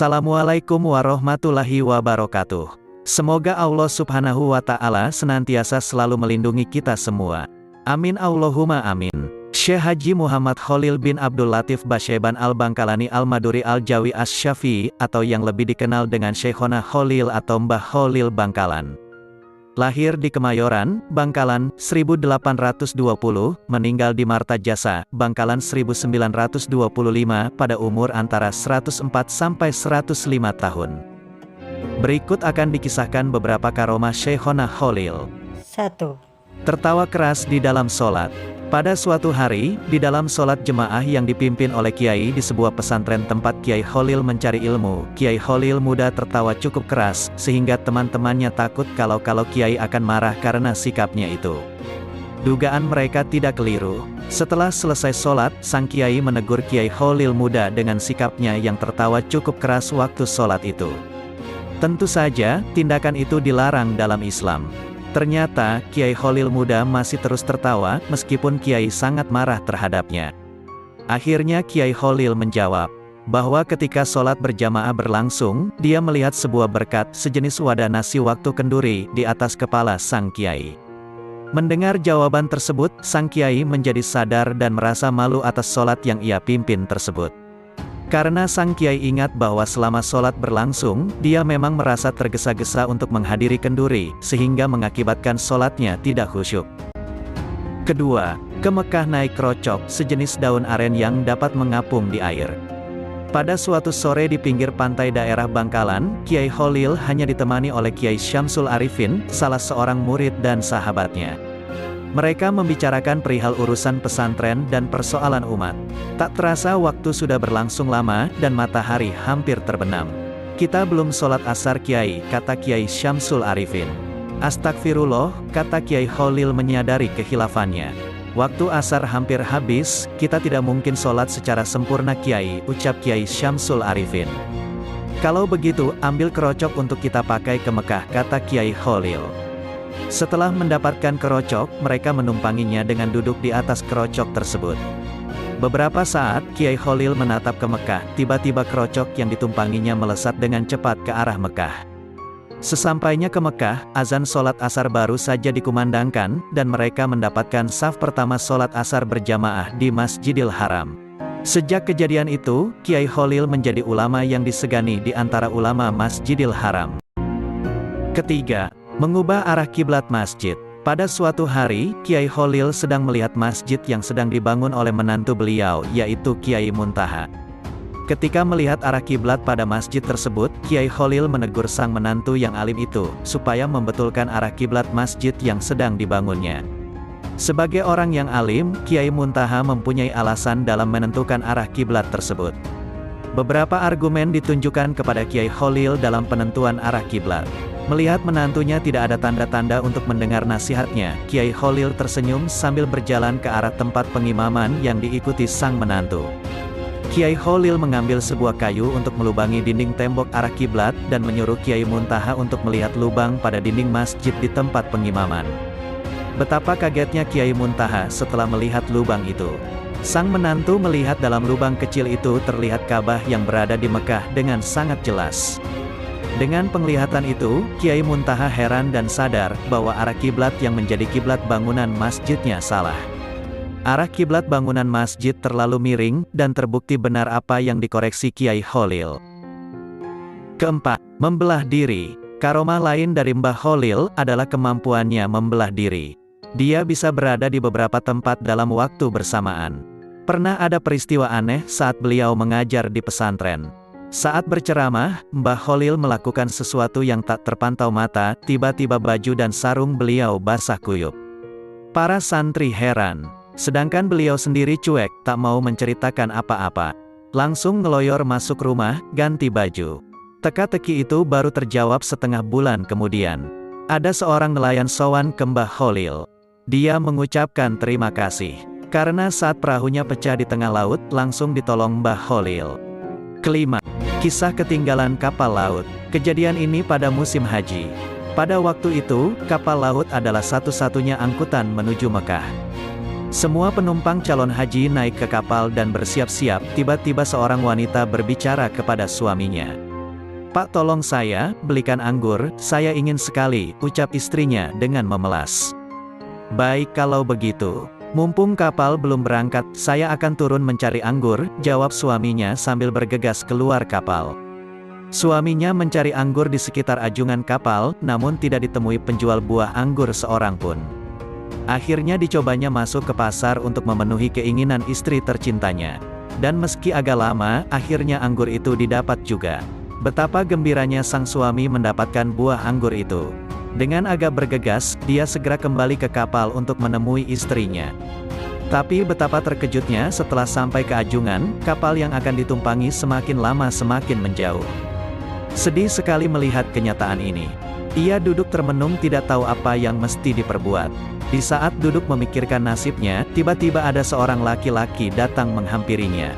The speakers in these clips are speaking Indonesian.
Assalamualaikum warahmatullahi wabarakatuh. Semoga Allah Subhanahu wa Ta'ala senantiasa selalu melindungi kita semua. Amin Allahumma amin. Syekh Haji Muhammad Khalil bin Abdul Latif Basyeban Al-Bangkalani Al-Maduri Al-Jawi Asy-Syafi'i, atau yang lebih dikenal dengan Syekhona Khalil atau Mbah Khalil Bangkalan. Lahir di Kemayoran, Bangkalan, 1820, meninggal di Martajasa, Bangkalan 1925, pada umur antara 104 sampai 105 tahun. Berikut akan dikisahkan beberapa karomah Syekhona Khalil. 1. Tertawa keras di dalam sholat. Pada suatu hari, di dalam sholat jemaah yang dipimpin oleh Kiai di sebuah pesantren tempat Kiai Khalil mencari ilmu, Kiai Khalil muda tertawa cukup keras, sehingga teman-temannya takut kalau Kiai akan marah karena sikapnya itu. Dugaan mereka tidak keliru. Setelah selesai sholat, sang Kiai menegur Kiai Khalil muda dengan sikapnya yang tertawa cukup keras waktu sholat itu. Tentu saja, tindakan itu dilarang dalam Islam. Ternyata, Kiai Khalil muda masih terus tertawa, meskipun Kiai sangat marah terhadapnya. Akhirnya Kiai Khalil menjawab, bahwa ketika sholat berjamaah berlangsung, dia melihat sebuah berkat, sejenis wadah nasi waktu kenduri, di atas kepala sang Kiai. Mendengar jawaban tersebut, sang Kiai menjadi sadar dan merasa malu atas sholat yang ia pimpin tersebut. Karena sang Kiai ingat bahwa selama sholat berlangsung, dia memang merasa tergesa-gesa untuk menghadiri kenduri, sehingga mengakibatkan sholatnya tidak khusyuk. Kedua, ke Mekah naik krocok, sejenis daun aren yang dapat mengapung di air. Pada suatu sore di pinggir pantai daerah Bangkalan, Kiai Khalil hanya ditemani oleh Kiai Syamsul Arifin, salah seorang murid dan sahabatnya. Mereka membicarakan perihal urusan pesantren dan persoalan umat. Tak terasa waktu sudah berlangsung lama, dan matahari hampir terbenam. "Kita belum sholat asar Kiai," kata Kiai Syamsul Arifin. "Astagfirullah," kata Kiai Khalil menyadari kehilafannya. "Waktu asar hampir habis, kita tidak mungkin sholat secara sempurna Kiai," ucap Kiai Syamsul Arifin. "Kalau begitu, ambil kerocok untuk kita pakai ke Mekah," kata Kiai Khalil. Setelah mendapatkan kerocok, mereka menumpanginya dengan duduk di atas kerocok tersebut. Beberapa saat, Kiai Khalil menatap ke Mekah, tiba-tiba kerocok yang ditumpanginya melesat dengan cepat ke arah Mekah. Sesampainya ke Mekah, azan sholat asar baru saja dikumandangkan, dan mereka mendapatkan saf pertama sholat asar berjamaah di Masjidil Haram. Sejak kejadian itu, Kiai Khalil menjadi ulama yang disegani di antara ulama Masjidil Haram. Ketiga, mengubah arah kiblat masjid. Pada suatu hari, Kiai Khalil sedang melihat masjid yang sedang dibangun oleh menantu beliau, yaitu Kiai Muntaha. Ketika melihat arah kiblat pada masjid tersebut, Kiai Khalil menegur sang menantu yang alim itu, supaya membetulkan arah kiblat masjid yang sedang dibangunnya. Sebagai orang yang alim, Kiai Muntaha mempunyai alasan dalam menentukan arah kiblat tersebut. Beberapa argumen ditunjukkan kepada Kiai Khalil dalam penentuan arah kiblat. Melihat menantunya tidak ada tanda-tanda untuk mendengar nasihatnya, Kiai Khalil tersenyum sambil berjalan ke arah tempat pengimaman yang diikuti sang menantu. Kiai Khalil mengambil sebuah kayu untuk melubangi dinding tembok arah kiblat, dan menyuruh Kiai Muntaha untuk melihat lubang pada dinding masjid di tempat pengimaman. Betapa kagetnya Kiai Muntaha setelah melihat lubang itu. Sang menantu melihat dalam lubang kecil itu terlihat Ka'bah yang berada di Mekah dengan sangat jelas. Dengan penglihatan itu, Kiai Muntaha heran dan sadar bahwa arah kiblat yang menjadi kiblat bangunan masjidnya salah. Arah kiblat bangunan masjid terlalu miring, dan terbukti benar apa yang dikoreksi Kiai Khalil. Keempat, membelah diri. Karomah lain dari Mbah Khalil adalah kemampuannya membelah diri. Dia bisa berada di beberapa tempat dalam waktu bersamaan. Pernah ada peristiwa aneh saat beliau mengajar di pesantren. Saat berceramah, Mbah Khalil melakukan sesuatu yang tak terpantau mata, tiba-tiba baju dan sarung beliau basah kuyup. Para santri heran, sedangkan beliau sendiri cuek, tak mau menceritakan apa-apa. Langsung ngeloyor masuk rumah, ganti baju. Teka-teki itu baru terjawab setengah bulan kemudian. Ada seorang nelayan sowan ke Mbah Khalil. Dia mengucapkan terima kasih, karena saat perahunya pecah di tengah laut, langsung ditolong Mbah Khalil. Kelima, kisah ketinggalan kapal laut. Kejadian ini pada musim haji. Pada waktu itu, kapal laut adalah satu-satunya angkutan menuju Mekah. Semua penumpang calon haji naik ke kapal dan bersiap-siap. Tiba-tiba seorang wanita berbicara kepada suaminya. "Pak, tolong saya, belikan anggur, saya ingin sekali," ucap istrinya dengan memelas. "Baik kalau begitu. Mumpung kapal belum berangkat, saya akan turun mencari anggur," jawab suaminya sambil bergegas keluar kapal. Suaminya mencari anggur di sekitar ajungan kapal, namun tidak ditemui penjual buah anggur seorang pun. Akhirnya dicobanya masuk ke pasar untuk memenuhi keinginan istri tercintanya. Dan meski agak lama, akhirnya anggur itu didapat juga. Betapa gembiranya sang suami mendapatkan buah anggur itu. Dengan agak bergegas, dia segera kembali ke kapal untuk menemui istrinya. Tapi betapa terkejutnya setelah sampai ke ajungan, kapal yang akan ditumpangi semakin lama semakin menjauh. Sedih sekali melihat kenyataan ini. Ia duduk termenung tidak tahu apa yang mesti diperbuat. Di saat duduk memikirkan nasibnya, tiba-tiba ada seorang laki-laki datang menghampirinya.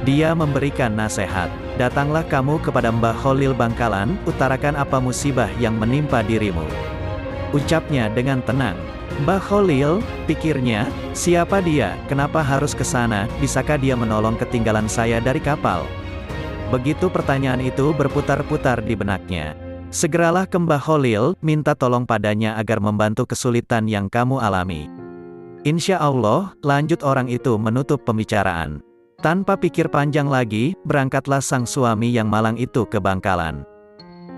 Dia memberikan nasihat. "Datanglah kamu kepada Mbah Kholil Bangkalan, utarakan apa musibah yang menimpa dirimu," ucapnya dengan tenang. "Mbah Kholil," pikirnya, "siapa dia, kenapa harus ke sana, bisakah dia menolong ketinggalan saya dari kapal?" Begitu pertanyaan itu berputar-putar di benaknya. "Segeralah ke Mbah Kholil, minta tolong padanya agar membantu kesulitan yang kamu alami. Insya Allah," lanjut orang itu menutup pembicaraan. Tanpa pikir panjang lagi, berangkatlah sang suami yang malang itu ke Bangkalan.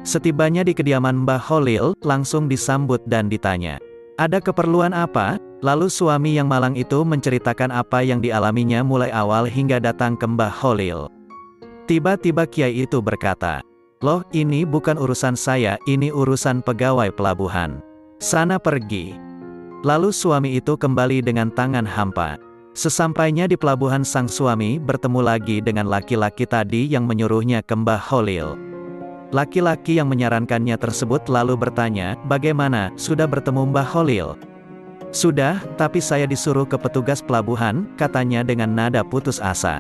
Setibanya di kediaman Mbah Kholil, langsung disambut dan ditanya, "Ada keperluan apa?" Lalu suami yang malang itu menceritakan apa yang dialaminya mulai awal hingga datang ke Mbah Kholil. Tiba-tiba kiai itu berkata, "Loh, ini bukan urusan saya, ini urusan pegawai pelabuhan. Sana pergi." Lalu suami itu kembali dengan tangan hampa. Sesampainya di pelabuhan, sang suami bertemu lagi dengan laki-laki tadi yang menyuruhnya ke Mbah Kholil. Laki-laki yang menyarankannya tersebut lalu bertanya, "Bagaimana, sudah bertemu Mbah Kholil?" "Sudah, tapi saya disuruh ke petugas pelabuhan," katanya dengan nada putus asa.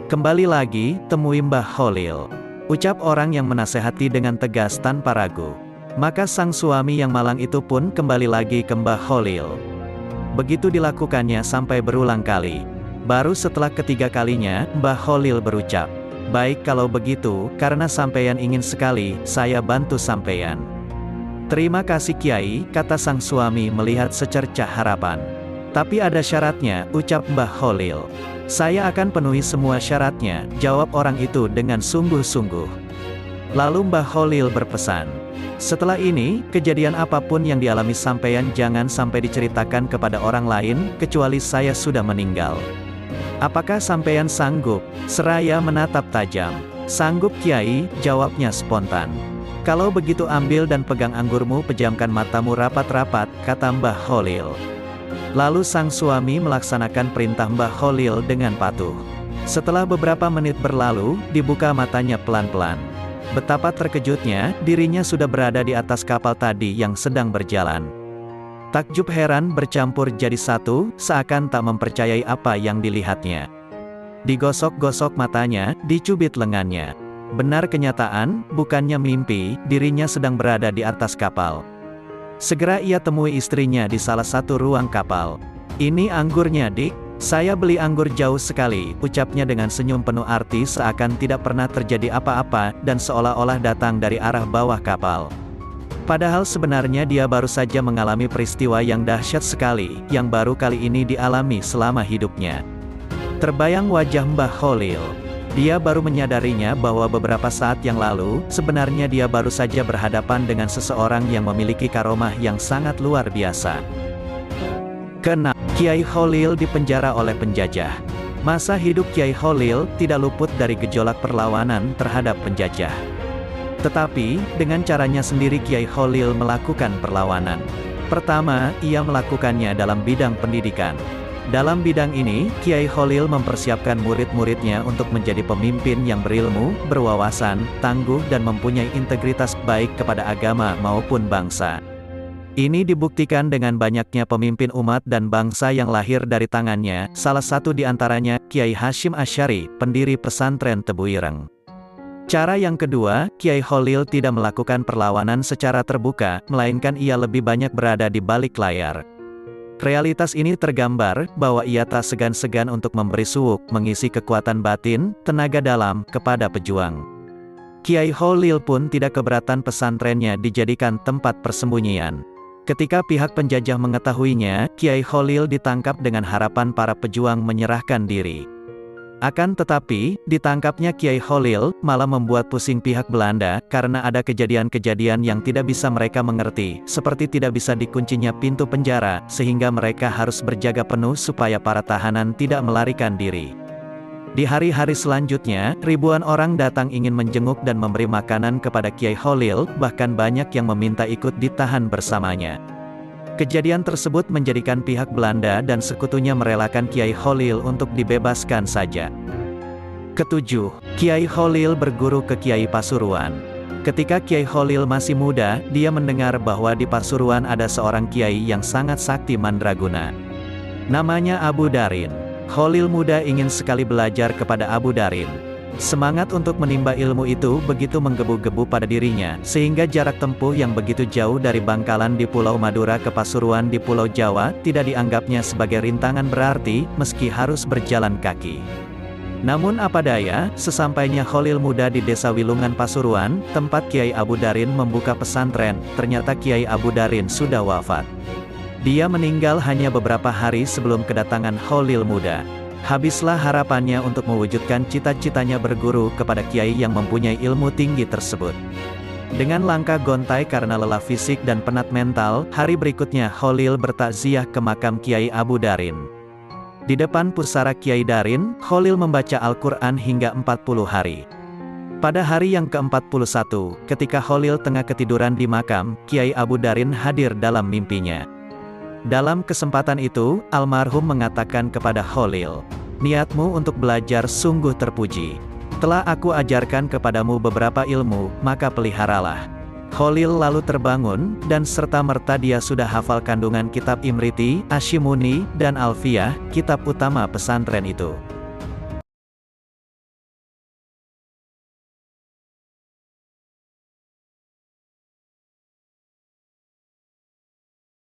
"Kembali lagi, temui Mbah Kholil," ucap orang yang menasehati dengan tegas tanpa ragu. Maka sang suami yang malang itu pun kembali lagi ke Mbah Kholil. Begitu dilakukannya sampai berulang kali. Baru setelah ketiga kalinya, Mbah Kholil berucap, "Baik kalau begitu, karena sampeyan ingin sekali, saya bantu sampeyan." "Terima kasih Kiai," kata sang suami melihat secercah harapan. "Tapi ada syaratnya," ucap Mbah Kholil. "Saya akan penuhi semua syaratnya," jawab orang itu dengan sungguh-sungguh. Lalu Mbah Kholil berpesan, "Setelah ini, kejadian apapun yang dialami sampeyan jangan sampai diceritakan kepada orang lain, kecuali saya sudah meninggal. Apakah sampeyan sanggup?" Seraya menatap tajam. "Sanggup Kiai," jawabnya spontan. "Kalau begitu ambil dan pegang anggurmu, pejamkan matamu rapat-rapat," kata Mbah Kholil. Lalu sang suami melaksanakan perintah Mbah Kholil dengan patuh. Setelah beberapa menit berlalu, dibuka matanya pelan-pelan. Betapa terkejutnya, dirinya sudah berada di atas kapal tadi yang sedang berjalan. Takjub heran bercampur jadi satu, seakan tak mempercayai apa yang dilihatnya. Digosok-gosok matanya, dicubit lengannya. Benar kenyataan, bukannya mimpi, dirinya sedang berada di atas kapal. Segera ia temui istrinya di salah satu ruang kapal. "Ini anggurnya, Dik. Saya beli anggur jauh sekali," ucapnya dengan senyum penuh arti seakan tidak pernah terjadi apa-apa, dan seolah-olah datang dari arah bawah kapal. Padahal sebenarnya dia baru saja mengalami peristiwa yang dahsyat sekali, yang baru kali ini dialami selama hidupnya. Terbayang wajah Mbah Kholil. Dia baru menyadarinya bahwa beberapa saat yang lalu, sebenarnya dia baru saja berhadapan dengan seseorang yang memiliki karomah yang sangat luar biasa. Keenam, Kiai Kholil dipenjara oleh penjajah. Masa hidup Kiai Kholil tidak luput dari gejolak perlawanan terhadap penjajah. Tetapi, dengan caranya sendiri Kiai Kholil melakukan perlawanan. Pertama, ia melakukannya dalam bidang pendidikan. Dalam bidang ini, Kiai Kholil mempersiapkan murid-muridnya untuk menjadi pemimpin yang berilmu, berwawasan, tangguh dan mempunyai integritas baik kepada agama maupun bangsa. Ini dibuktikan dengan banyaknya pemimpin umat dan bangsa yang lahir dari tangannya, salah satu di antaranya, Kiai Hashim Asy'ari, pendiri pesantren Tebu Ireng. Cara yang kedua, Kiai Kholil tidak melakukan perlawanan secara terbuka, melainkan ia lebih banyak berada di balik layar. Realitas ini tergambar, bahwa ia tak segan-segan untuk memberi suuk, mengisi kekuatan batin, tenaga dalam, kepada pejuang. Kiai Holil pun tidak keberatan pesantrennya dijadikan tempat persembunyian. Ketika pihak penjajah mengetahuinya, Kiai Holil ditangkap dengan harapan para pejuang menyerahkan diri. Akan tetapi, ditangkapnya Kiai Holil malah membuat pusing pihak Belanda, karena ada kejadian-kejadian yang tidak bisa mereka mengerti, seperti tidak bisa dikuncinya pintu penjara, sehingga mereka harus berjaga penuh supaya para tahanan tidak melarikan diri. Di hari-hari selanjutnya, ribuan orang datang ingin menjenguk dan memberi makanan kepada Kiai Holil, bahkan banyak yang meminta ikut ditahan bersamanya. Kejadian tersebut menjadikan pihak Belanda dan sekutunya merelakan Kiai Holil untuk dibebaskan saja. Ketujuh, Kiai Holil berguru ke Kiai Pasuruan. Ketika Kiai Holil masih muda, dia mendengar bahwa di Pasuruan ada seorang kiai yang sangat sakti mandraguna. Namanya Abu Darin. Holil muda ingin sekali belajar kepada Abu Darin. Semangat untuk menimba ilmu itu begitu menggebu-gebu pada dirinya, sehingga jarak tempuh yang begitu jauh dari Bangkalan di Pulau Madura ke Pasuruan di Pulau Jawa, tidak dianggapnya sebagai rintangan berarti, meski harus berjalan kaki. Namun apa daya, sesampainya Holil muda di desa Wilungan Pasuruan, tempat Kiai Abu Darin membuka pesantren, ternyata Kiai Abu Darin sudah wafat. Dia meninggal hanya beberapa hari sebelum kedatangan Holil muda. Habislah harapannya untuk mewujudkan cita-citanya berguru kepada kiai yang mempunyai ilmu tinggi tersebut. Dengan langkah gontai karena lelah fisik dan penat mental, hari berikutnya Holil bertakziah ke makam Kiai Abu Darin. Di depan pusara Kiai Darin, Holil membaca Al-Quran hingga 40 hari. Pada hari yang ke-41, ketika Holil tengah ketiduran di makam, Kiai Abu Darin hadir dalam mimpinya. Dalam kesempatan itu, almarhum mengatakan kepada Holil, "Niatmu untuk belajar sungguh terpuji. Telah aku ajarkan kepadamu beberapa ilmu, maka peliharalah." Holil lalu terbangun, dan serta-merta dia sudah hafal kandungan kitab Imriti, Ashimuni, dan Alfiyah, kitab utama pesantren itu.